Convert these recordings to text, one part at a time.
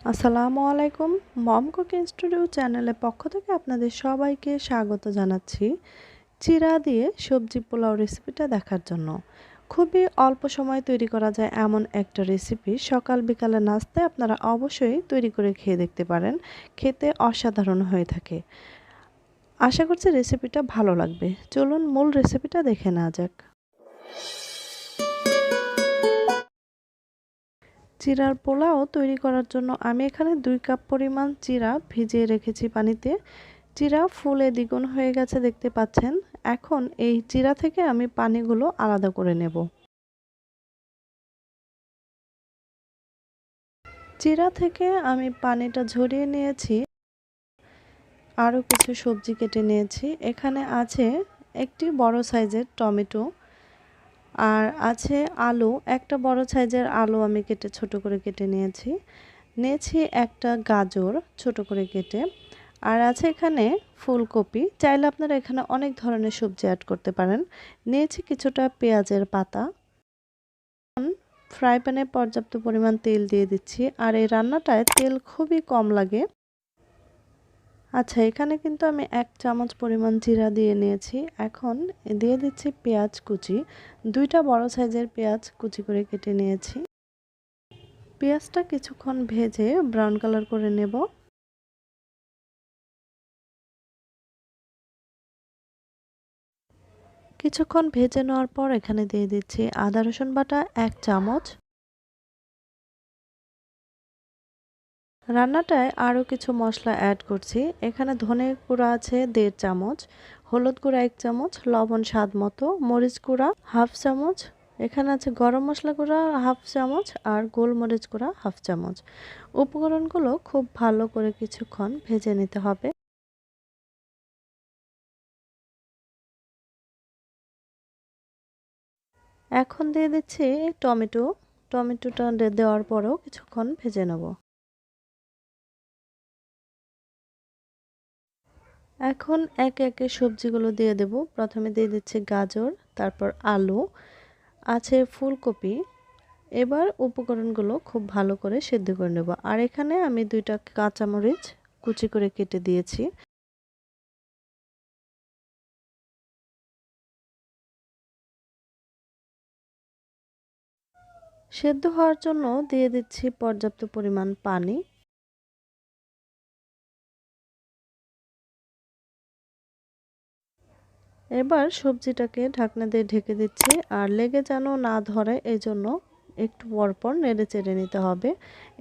আসসালামু আলাইকুম। মম cooking studio চ্যানেলের পক্ষ থেকে আপনাদের সবাইকে স্বাগত জানাচ্ছি চিরা দিয়ে সবজি পোলাও রেসিপিটা দেখার জন্য। খুবই অল্প সময়ে তৈরি করা যায় এমন একটা রেসিপি, সকাল বিকালে নাস্তায় আপনারা অবশ্যই তৈরি করে খেয়ে দেখতে পারেন। খেতে অসাধারণ হয়ে থাকে। আশা করছি রেসিপিটা ভালো লাগবে। চলুন মূল রেসিপিটা দেখে নেওয়া যাক। চিরার পোলাও তৈরি করার জন্য আমি এখানে 2 কাপ পরিমাণ চিরা ভিজিয়ে রেখেছি পানিতে। চিরা ফুলে দ্বিগুণ হয়ে গেছে দেখতে পাচ্ছেন। এখন এই চিরা থেকে আমি পানিগুলো আলাদা করে নেব। চিরা থেকে আমি পানিটা ঝরিয়ে নিয়েছি। আরও কিছু সবজি কেটে নিয়েছি। এখানে আছে একটি বড় সাইজের টমেটো, আর আছে আলু। একটা বড় সাইজের আলু আমি ছোট করে কেটে নিয়েছি। নিয়েছি একটা গাজর ছোট করে কেটে। আর আছে এখানে ফুলকপি। চাইলে আপনারা এখানে অনেক ধরনের সবজি অ্যাড করতে পারেন। নিয়েছি কিছুটা পেঁয়াজের পাতা। ফ্রাই প্যানে পর্যাপ্ত পরিমাণ তেল দিয়ে দিচ্ছি। আর এই রান্নাটায় তেল খুবই কম লাগে। আচ্ছা, এখানে কিন্তু আমি 1 চামচ পরিমাণ জিরা দিয়ে নিয়েছি। এখন দিয়ে দিচ্ছি পেঁয়াজ কুচি। 2টা বড় সাইজের পেঁয়াজ কুচি করে কেটে নিয়েছি। পেঁয়াজটা কিছুক্ষণ ভেজে ব্রাউন কালার করে নেব। কিছুক্ষণ ভেজে নেওয়ার পর এখানে দিয়ে দিচ্ছি আদা রসুন বাটা 1 চামচ। রান্নাটায় আরও কিছু মশলা অ্যাড করছি। এখানে ধনে গুঁড়া আছে 1.5 চামচ, হলুদ গুঁড়া 1 চামচ, লবণ স্বাদ মতো, মরিচ গুঁড়া 1/2 চামচ, এখানে আছে গরম মশলা গুঁড়া 1/2 চামচ আর গোলমরিচ গুঁড়া 1/2 চামচ। উপকরণগুলো খুব ভালো করে কিছুক্ষণ ভেজে নিতে হবে। এখন দিয়ে দিচ্ছি টমেটো। টমেটোটা দেওয়ার পরেও কিছুক্ষণ ভেজে নেব। এখন একে একে সবজিগুলো দিয়ে দেব। প্রথমে দিয়ে দিচ্ছি গাজর, তারপর আলু, আছে ফুলকপি। এবার উপকরণগুলো খুব ভালো করে সেদ্ধ করে নেব। আর এখানে আমি 2টা কাঁচামরিচ কুচি করে কেটে দিয়েছি। সেদ্ধ হওয়ার জন্য দিয়ে দিচ্ছি পর্যাপ্ত পরিমাণ পানি। এবার সবজিটাকে ঢাকনা দিয়ে ঢেকে দিচ্ছি। আর লেগে যেন না ধরে এজন্য একটু পরপর নেড়ে চেড়ে নিতে হবে।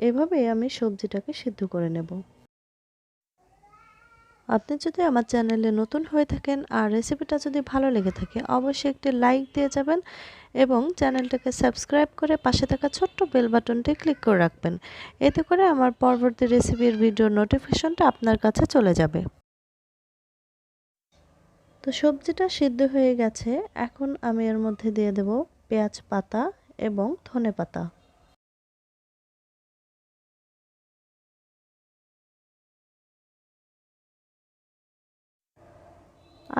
এভাবেই আমি সবজিটাকে সিদ্ধ করে নেব। আপনি যদি আমার চ্যানেলে নতুন হয়ে থাকেন আর রেসিপিটা যদি ভালো লেগে থাকে, অবশ্যই একটি লাইক দিয়ে যাবেন এবং চ্যানেলটাকে সাবস্ক্রাইব করে পাশে থাকা ছোট্ট বেল বাটনটি ক্লিক করে রাখবেন। এতে করে আমার পরবর্তী রেসিপির ভিডিওর নোটিফিকেশনটা আপনার কাছে চলে যাবে। তো সবজিটা সিদ্ধ হয়ে গেছে। এখন আমি এর মধ্যে দিয়ে দেব পেঁয়াজ পাতা এবং ধনেপাতা।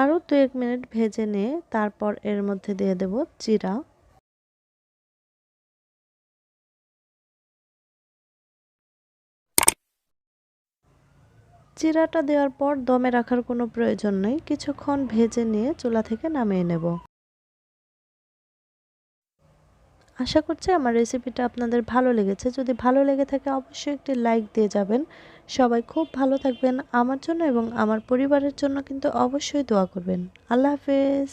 আরও 2-1 মিনিট ভেজে নিয়ে তারপর এর মধ্যে দিয়ে দেব জিরা। জিরাটা দেওয়ার পর দমে রাখার কোনো প্রয়োজন নেই। কিছুক্ষণ ভেজে নিয়ে চুলা থেকে নামিয়ে নেব। আশা করছি আমার রেসিপিটা আপনাদের ভালো লেগেছে। যদি ভালো লেগে থাকে অবশ্যই একটি লাইক দিয়ে যাবেন। সবাই খুব ভালো থাকবেন। আমার জন্য এবং আমার পরিবারের জন্য কিন্তু অবশ্যই দোয়া করবেন। আল্লাহ হাফেজ।